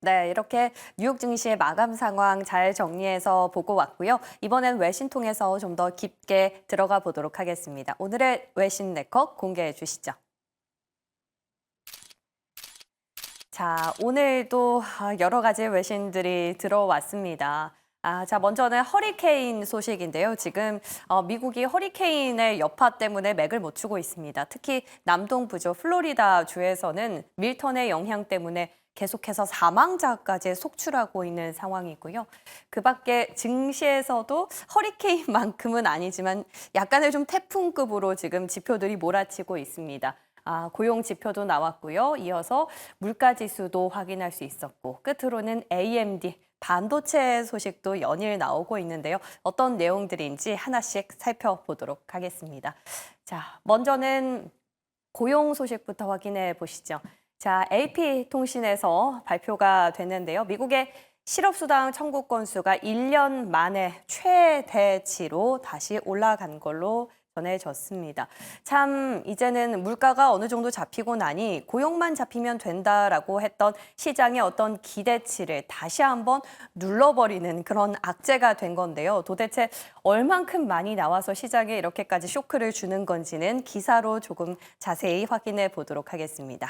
네, 이렇게 뉴욕 증시의 마감 상황 잘 정리해서 보고 왔고요. 이번엔 외신 통해서 좀 더 깊게 들어가 보도록 하겠습니다. 오늘의 외신 네컷 공개해 주시죠. 자, 오늘도 여러 가지 외신들이 들어왔습니다. 자, 먼저는 허리케인 소식인데요. 지금 미국이 허리케인의 여파 때문에 맥을 못 추고 있습니다. 특히 남동부죠, 플로리다 주에서는 밀턴의 영향 때문에 계속해서 사망자까지 속출하고 있는 상황이고요. 그 밖에 증시에서도 허리케인만큼은 아니지만 약간의 좀 태풍급으로 지금 지표들이 몰아치고 있습니다. 고용 지표도 나왔고요. 이어서 물가 지수도 확인할 수 있었고 끝으로는 AMD 반도체 소식도 연일 나오고 있는데요. 어떤 내용들인지 하나씩 살펴보도록 하겠습니다. 자, 먼저는 고용 소식부터 확인해 보시죠. 자, AP통신에서 발표가 됐는데요. 미국의 실업수당 청구 건수가 1년 만에 최대치로 다시 올라간 걸로 전해졌습니다. 참 이제는 물가가 어느 정도 잡히고 나니 고용만 잡히면 된다라고 했던 시장의 어떤 기대치를 다시 한번 눌러버리는 그런 악재가 된 건데요. 도대체 얼만큼 많이 나와서 시장에 이렇게까지 쇼크를 주는 건지는 기사로 조금 자세히 확인해 보도록 하겠습니다.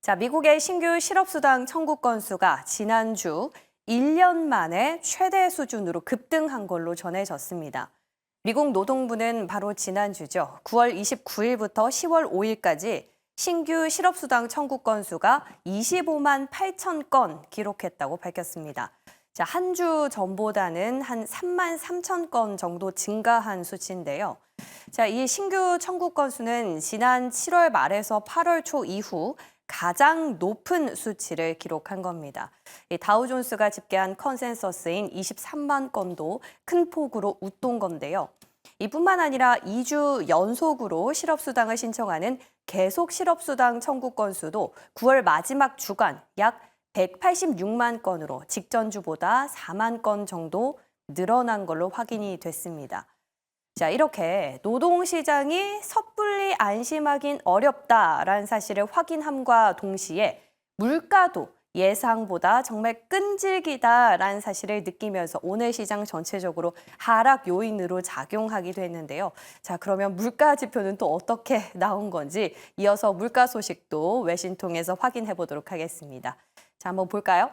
자, 미국의 신규 실업수당 청구 건수가 지난주 1년 만에 최대 수준으로 급등한 걸로 전해졌습니다. 미국 노동부는 바로 지난주죠. 9월 29일부터 10월 5일까지 신규 실업수당 청구 건수가 25만 8천 건 기록했다고 밝혔습니다. 자, 한 주 전보다는 한 3만 3천 건 정도 증가한 수치인데요. 자, 이 신규 청구 건수는 지난 7월 말에서 8월 초 이후 가장 높은 수치를 기록한 겁니다. 다우존스가 집계한 컨센서스인 23만 건도 큰 폭으로 웃돈 건데요. 이뿐만 아니라 2주 연속으로 실업수당을 신청하는 계속 실업수당 청구 건수도 9월 마지막 주간 약 186만 건으로 직전 주보다 4만 건 정도 늘어난 걸로 확인이 됐습니다. 자, 이렇게 노동시장이 섣불리 안심하긴 어렵다라는 사실을 확인함과 동시에 물가도 예상보다 정말 끈질기다라는 사실을 느끼면서 오늘 시장 전체적으로 하락 요인으로 작용하기도 했는데요. 자, 그러면 물가 지표는 또 어떻게 나온 건지 이어서 물가 소식도 외신 통해서 확인해 보도록 하겠습니다. 자, 한번 볼까요?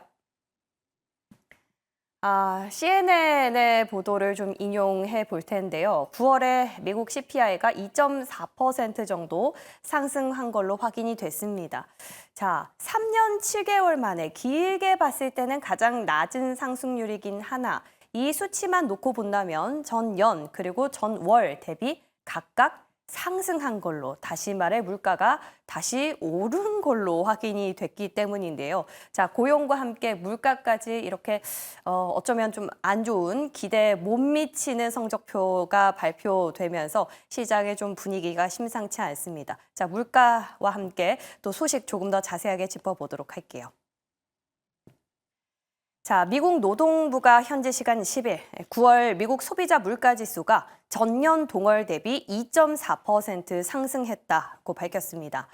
CNN의 보도를 좀 인용해 볼 텐데요. 9월에 미국 CPI가 2.4% 정도 상승한 걸로 확인이 됐습니다. 자, 3년 7개월 만에 길게 봤을 때는 가장 낮은 상승률이긴 하나 이 수치만 놓고 본다면 전년 그리고 전월 대비 각각 상승한 걸로 다시 말해 물가가 다시 오른 걸로 확인이 됐기 때문인데요. 자, 고용과 함께 물가까지 이렇게 어쩌면 좀 안 좋은 기대에 못 미치는 성적표가 발표되면서 시장의 좀 분위기가 심상치 않습니다. 자, 물가와 함께 또 소식 조금 더 자세하게 짚어보도록 할게요. 자, 미국 노동부가 현지 시간 10일 9월 미국 소비자 물가 지수가 전년 동월 대비 2.4% 상승했다고 밝혔습니다.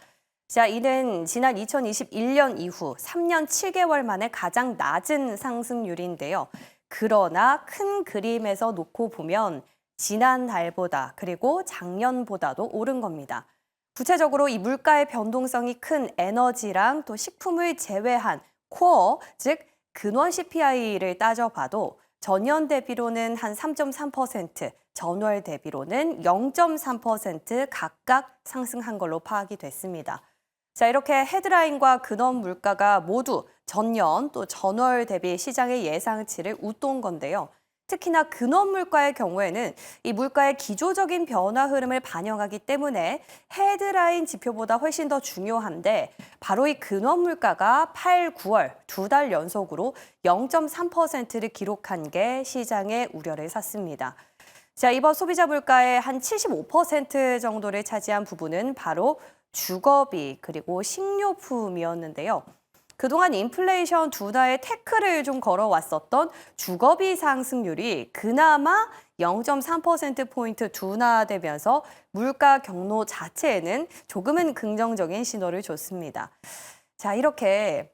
자, 이는 지난 2021년 이후 3년 7개월 만에 가장 낮은 상승률인데요. 그러나 큰 그림에서 놓고 보면 지난달보다 그리고 작년보다도 오른 겁니다. 구체적으로 이 물가의 변동성이 큰 에너지랑 또 식품을 제외한 코어, 즉 근원 CPI를 따져봐도 전년 대비로는 한 3.3%, 전월 대비로는 0.3% 각각 상승한 걸로 파악이 됐습니다. 자, 이렇게 헤드라인과 근원 물가가 모두 전년 또 전월 대비 시장의 예상치를 웃돈 건데요. 특히나 근원 물가의 경우에는 이 물가의 기조적인 변화 흐름을 반영하기 때문에 헤드라인 지표보다 훨씬 더 중요한데 바로 이 근원 물가가 8, 9월 두 달 연속으로 0.3%를 기록한 게 시장의 우려를 샀습니다. 자, 이번 소비자 물가의 한 75% 정도를 차지한 부분은 바로 주거비 그리고 식료품이었는데요. 그동안 인플레이션 둔화의 태클을 좀 걸어왔었던 주거비 상승률이 그나마 0.3%포인트 둔화되면서 물가 경로 자체에는 조금은 긍정적인 신호를 줬습니다. 자, 이렇게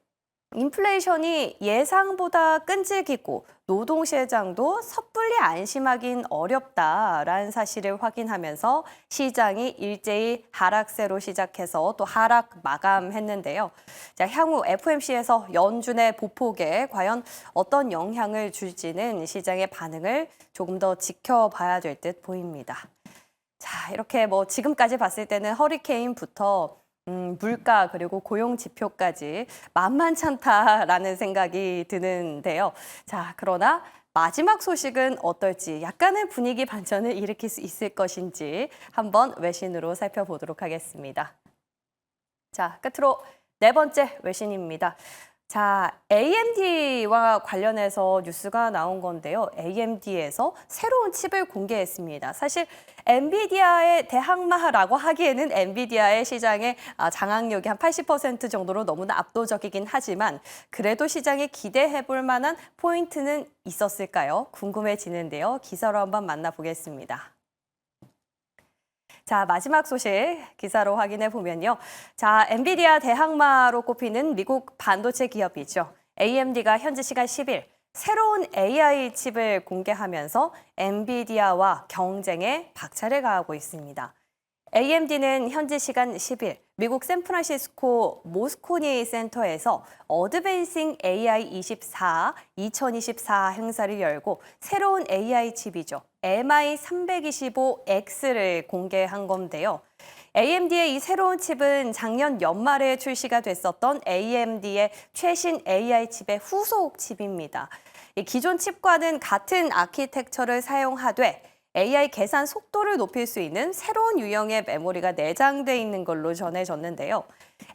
인플레이션이 예상보다 끈질기고 노동시장도 섣불리 안심하긴 어렵다라는 사실을 확인하면서 시장이 일제히 하락세로 시작해서 또 하락 마감했는데요. 자, 향후 FOMC에서 연준의 보폭에 과연 어떤 영향을 줄지는 시장의 반응을 조금 더 지켜봐야 될 듯 보입니다. 자, 이렇게 뭐 지금까지 봤을 때는 허리케인부터 물가 그리고 고용 지표까지 만만찮다라는 생각이 드는데요. 자, 그러나 마지막 소식은 어떨지 약간의 분위기 반전을 일으킬 수 있을 것인지 한번 외신으로 살펴보도록 하겠습니다. 자, 끝으로 네 번째 외신입니다. 자, AMD와 관련해서 뉴스가 나온 건데요. AMD에서 새로운 칩을 공개했습니다. 사실 엔비디아의 대항마라고 하기에는 엔비디아의 시장의 장악력이 한 80% 정도로 너무나 압도적이긴 하지만 그래도 시장이 기대해 볼 만한 포인트는 있었을까요? 궁금해지는데요. 기사로 한번 만나보겠습니다. 자, 마지막 소식 기사로 확인해 보면요. 자, 엔비디아 대항마로 꼽히는 미국 반도체 기업이죠. AMD가 현지 시간 10일 새로운 AI 칩을 공개하면서 엔비디아와 경쟁에 박차를 가하고 있습니다. AMD는 현지 시간 10일 미국 샌프란시스코 모스코니 센터에서 어드밴싱 AI 24 2024 행사를 열고 새로운 AI 칩이죠. MI325X를 공개한 건데요. AMD의 이 새로운 칩은 작년 연말에 출시가 됐었던 AMD의 최신 AI 칩의 후속 칩입니다. 기존 칩과는 같은 아키텍처를 사용하되 AI 계산 속도를 높일 수 있는 새로운 유형의 메모리가 내장돼 있는 걸로 전해졌는데요.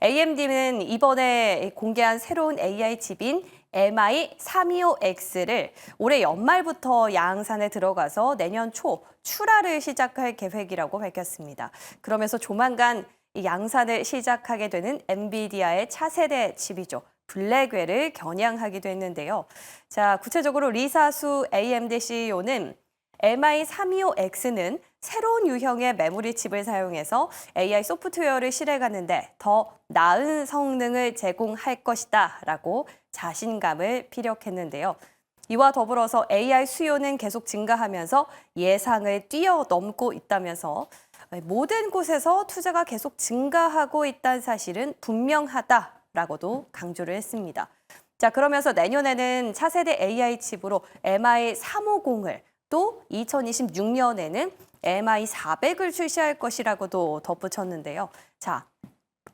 AMD는 이번에 공개한 새로운 AI 칩인 MI325X를 올해 연말부터 양산에 들어가서 내년 초 출하를 시작할 계획이라고 밝혔습니다. 그러면서 조만간 이 양산을 시작하게 되는 엔비디아의 차세대 칩이죠. 블랙웰을 겨냥하기도 했는데요. 자, 구체적으로 리사수 AMD CEO는 MI325X는 새로운 유형의 메모리 칩을 사용해서 AI 소프트웨어를 실행하는데 더 나은 성능을 제공할 것이다 라고 자신감을 피력했는데요. 이와 더불어서 AI 수요는 계속 증가하면서 예상을 뛰어넘고 있다면서 모든 곳에서 투자가 계속 증가하고 있다는 사실은 분명하다라고도 강조를 했습니다. 자, 그러면서 내년에는 차세대 AI 칩으로 MI350을 또 2026년에는 MI400을 출시할 것이라고도 덧붙였는데요. 자,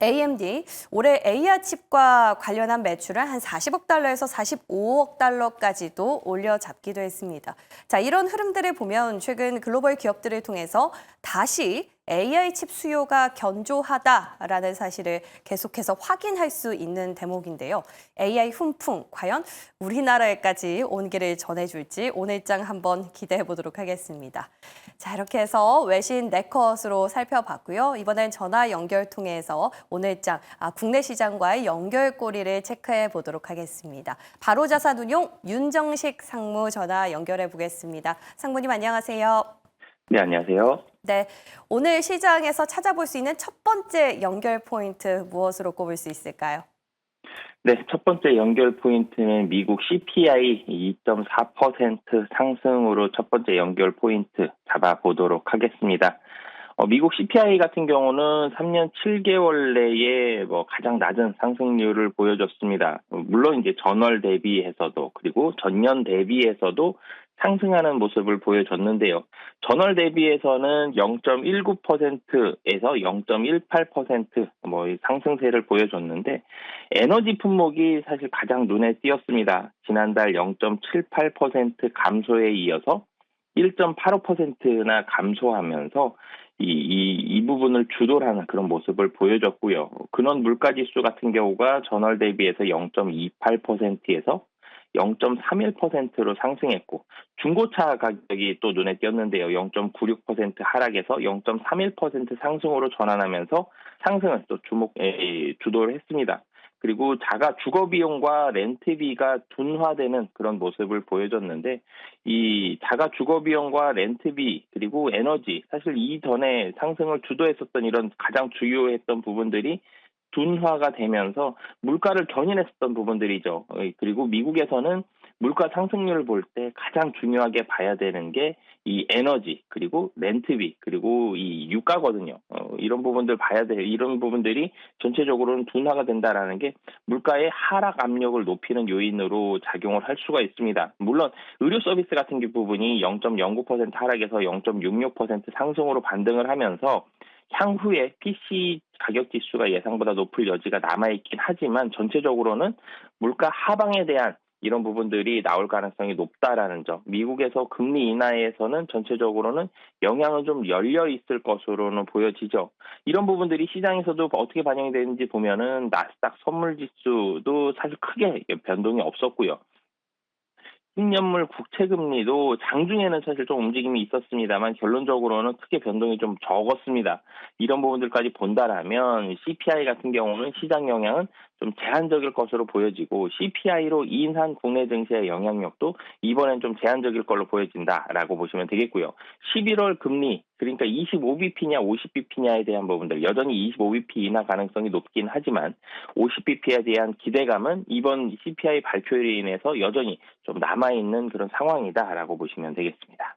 AMD 올해 AI 칩과 관련한 매출을 한 40억 달러에서 45억 달러까지도 올려잡기도 했습니다. 자, 이런 흐름들을 보면 최근 글로벌 기업들을 통해서 다시 AI 칩 수요가 견조하다라는 사실을 계속해서 확인할 수 있는 대목인데요. AI 훈풍 과연 우리나라에까지 온기를 전해줄지 오늘장 한번 기대해 보도록 하겠습니다. 자, 이렇게 해서 외신 네컷으로 살펴봤고요. 이번엔 전화 연결 통해서 오늘장 국내 시장과의 연결고리를 체크해 보도록 하겠습니다. 바로자산운용 윤정식 상무 전화 연결해 보겠습니다. 상무님 안녕하세요. 네, 안녕하세요. 네, 오늘 시장에서 찾아볼 수 있는 첫 번째 연결 포인트 무엇으로 꼽을 수 있을까요? 네, 첫 번째 연결 포인트는 미국 CPI 2.4% 상승으로 첫 번째 연결 포인트 잡아보도록 하겠습니다. 미국 CPI 같은 경우는 3년 7개월 내에 가장 낮은 상승률을 보여줬습니다. 물론 이제 전월 대비해서도 그리고 전년 대비해서도 상승하는 모습을 보여줬는데요. 전월 대비해서는 0.19%에서 0.18% 상승세를 보여줬는데 에너지 품목이 사실 가장 눈에 띄었습니다. 지난달 0.78% 감소에 이어서 1.85%나 감소하면서 이 부분을 주도하는 그런 모습을 보여줬고요. 근원 물가지수 같은 경우가 전월 대비해서 0.28%에서 0.31%로 상승했고 중고차 가격이 또 눈에 띄었는데요. 0.96% 하락에서 0.31% 상승으로 전환하면서 상승을 또 주도를 했습니다. 그리고 자가 주거 비용과 렌트비가 둔화되는 그런 모습을 보여줬는데 이 자가 주거 비용과 렌트비 그리고 에너지 사실 이전에 상승을 주도했었던 이런 가장 주요했던 부분들이 둔화가 되면서 물가를 견인했었던 부분들이죠. 그리고 미국에서는 물가 상승률을 볼 때 가장 중요하게 봐야 되는 게 이 에너지, 그리고 렌트비, 그리고 이 유가거든요. 이런 부분들 봐야 돼요. 이런 부분들이 전체적으로는 둔화가 된다라는 게 물가의 하락 압력을 높이는 요인으로 작용을 할 수가 있습니다. 물론 의료 서비스 같은 부분이 0.09% 하락에서 0.66% 상승으로 반등을 하면서 향후에 PC 가격 지수가 예상보다 높을 여지가 남아있긴 하지만 전체적으로는 물가 하방에 대한 이런 부분들이 나올 가능성이 높다라는 점. 미국에서 금리 인하에서는 전체적으로는 영향은 좀 열려 있을 것으로는 보여지죠. 이런 부분들이 시장에서도 어떻게 반영이 되는지 보면은 나스닥 선물 지수도 사실 크게 변동이 없었고요. 10년물 국채 금리도 장중에는 사실 좀 움직임이 있었습니다만 결론적으로는 크게 변동이 좀 적었습니다. 이런 부분들까지 본다라면 CPI 같은 경우는 시장 영향은 좀 제한적일 것으로 보여지고 CPI로 인한 국내 증시의 영향력도 이번엔 좀 제한적일 걸로 보여진다라고 보시면 되겠고요. 11월 금리, 그러니까 25bp냐 50bp냐에 대한 부분들, 여전히 25bp 인하 가능성이 높긴 하지만 50bp에 대한 기대감은 이번 CPI 발표로 인해서 여전히 좀 남아있는 그런 상황이다라고 보시면 되겠습니다.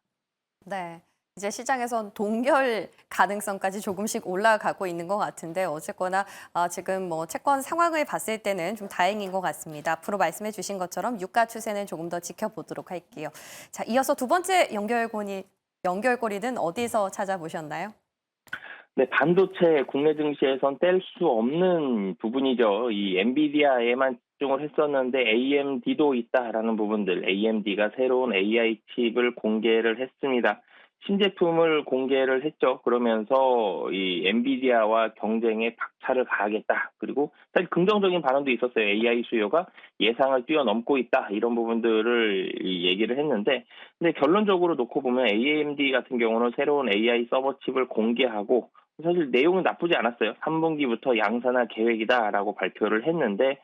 네. 이제 시장에선 동결 가능성까지 조금씩 올라가고 있는 것 같은데 어쨌거나 지금 뭐 채권 상황을 봤을 때는 좀 다행인 것 같습니다. 앞으로 말씀해 주신 것처럼 유가 추세는 조금 더 지켜보도록 할게요. 자, 이어서 두 번째 연결고리는 어디서 찾아보셨나요? 네, 반도체 국내 증시에선 뗄 수 없는 부분이죠. 이 엔비디아에만 집중을 했었는데 AMD도 있다라는 부분들, AMD가 새로운 AI 칩을 공개를 했습니다. 신제품을 공개를 했죠. 그러면서 이 엔비디아와 경쟁에 박차를 가하겠다. 그리고 사실 긍정적인 반응도 있었어요. AI 수요가 예상을 뛰어넘고 있다. 이런 부분들을 얘기를 했는데, 근데 결론적으로 놓고 보면 AMD 같은 경우는 새로운 AI 서버 칩을 공개하고 사실 내용은 나쁘지 않았어요. 3분기부터 양산할 계획이다라고 발표를 했는데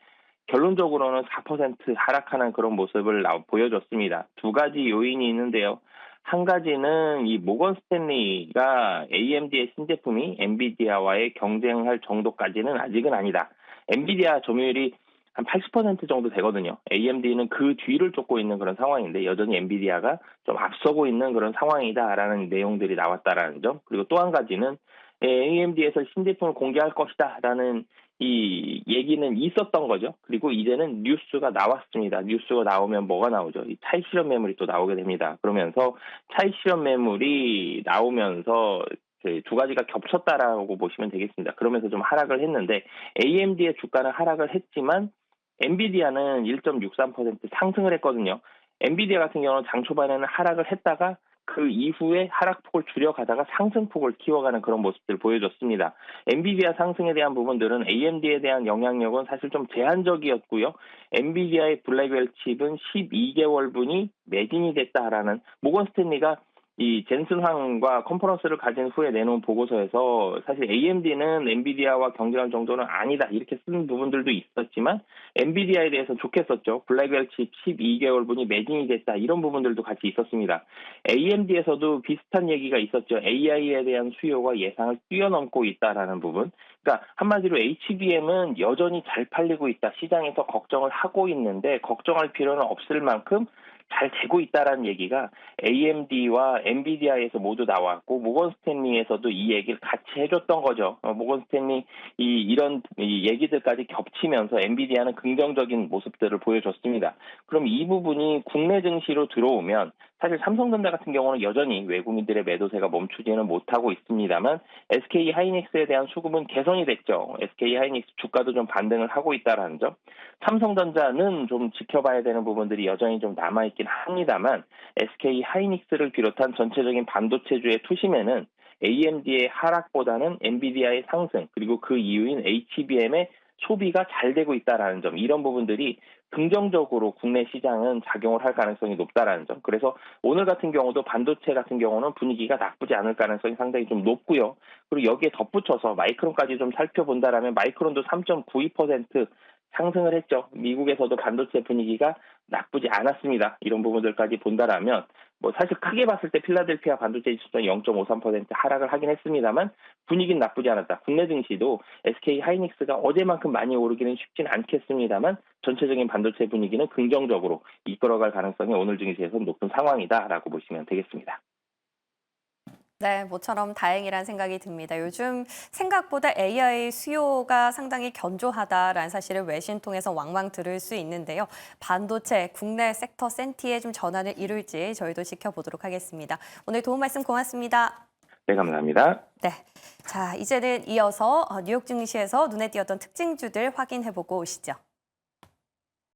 결론적으로는 4% 하락하는 그런 모습을 보여줬습니다. 두 가지 요인이 있는데요. 한 가지는 이 모건 스탠리가 AMD의 신제품이 엔비디아와의 경쟁할 정도까지는 아직은 아니다. 엔비디아 점유율이 한 80% 정도 되거든요. AMD는 그 뒤를 쫓고 있는 그런 상황인데 여전히 엔비디아가 좀 앞서고 있는 그런 상황이다라는 내용들이 나왔다라는 점. 그리고 또 한 가지는 AMD에서 신제품을 공개할 것이다라는 이 얘기는 있었던 거죠. 그리고 이제는 뉴스가 나왔습니다. 뉴스가 나오면 뭐가 나오죠? 이 차익 실현 매물이 또 나오게 됩니다. 그러면서 차익 실현 매물이 나오면서 두 가지가 겹쳤다라고 보시면 되겠습니다. 그러면서 좀 하락을 했는데 AMD의 주가는 하락을 했지만 엔비디아는 1.63% 상승을 했거든요. 엔비디아 같은 경우는 장 초반에는 하락을 했다가 그 이후에 하락폭을 줄여가다가 상승폭을 키워가는 그런 모습들을 보여줬습니다. 엔비디아 상승에 대한 부분들은 AMD에 대한 영향력은 사실 좀 제한적이었고요. 엔비디아의 블랙웰 칩은 12개월분이 매진이 됐다라는 모건 스탠리가 이 젠슨 황과 컨퍼런스를 가진 후에 내놓은 보고서에서 사실 AMD는 엔비디아와 경쟁할 정도는 아니다 이렇게 쓴 부분들도 있었지만 엔비디아에 대해서 좋게 썼죠. 블랙웰 칩 12개월분이 매진이 됐다 이런 부분들도 같이 있었습니다. AMD에서도 비슷한 얘기가 있었죠. AI에 대한 수요가 예상을 뛰어넘고 있다라는 부분. 그러니까 한마디로 HBM은 여전히 잘 팔리고 있다. 시장에서 걱정을 하고 있는데 걱정할 필요는 없을 만큼 잘 되고 있다라는 얘기가 AMD와 엔비디아에서 모두 나왔고 모건 스탠리에서도 이 얘기를 같이 해줬던 거죠. 모건 스탠리 이런 얘기들까지 겹치면서 엔비디아는 긍정적인 모습들을 보여줬습니다. 그럼 이 부분이 국내 증시로 들어오면 사실 삼성전자 같은 경우는 여전히 외국인들의 매도세가 멈추지는 못하고 있습니다만 SK 하이닉스에 대한 수급은 개선이 됐죠. SK 하이닉스 주가도 좀 반등을 하고 있다라는 점. 삼성전자는 좀 지켜봐야 되는 부분들이 여전히 좀 남아있긴 합니다만 SK 하이닉스를 비롯한 전체적인 반도체주의 투심에는 AMD의 하락보다는 엔비디아의 상승 그리고 그 이유인 HBM의 소비가 잘 되고 있다라는 점 이런 부분들이 긍정적으로 국내 시장은 작용을 할 가능성이 높다라는 점. 그래서 오늘 같은 경우도 반도체 같은 경우는 분위기가 나쁘지 않을 가능성이 상당히 좀 높고요. 그리고 여기에 덧붙여서 마이크론까지 좀 살펴본다라면 마이크론도 3.92% 상승을 했죠. 미국에서도 반도체 분위기가 나쁘지 않았습니다. 이런 부분들까지 본다라면 뭐 사실 크게 봤을 때 필라델피아 반도체 지수는 0.53% 하락을 하긴 했습니다만 분위기는 나쁘지 않았다. 국내 증시도 SK 하이닉스가 어제만큼 많이 오르기는 쉽진 않겠습니다만 전체적인 반도체 분위기는 긍정적으로 이끌어갈 가능성이 오늘 증시에서 높은 상황이다라고 보시면 되겠습니다. 네, 모처럼 다행이란 생각이 듭니다. 요즘 생각보다 AI 수요가 상당히 견조하다라는 사실을 외신 통해서 왕왕 들을 수 있는데요. 반도체 국내 섹터 센티에 좀 전환을 이룰지 저희도 지켜보도록 하겠습니다. 오늘 도움 말씀 고맙습니다. 네, 감사합니다. 네. 자, 이제는 이어서 뉴욕 증시에서 눈에 띄었던 특징주들 확인해보고 오시죠.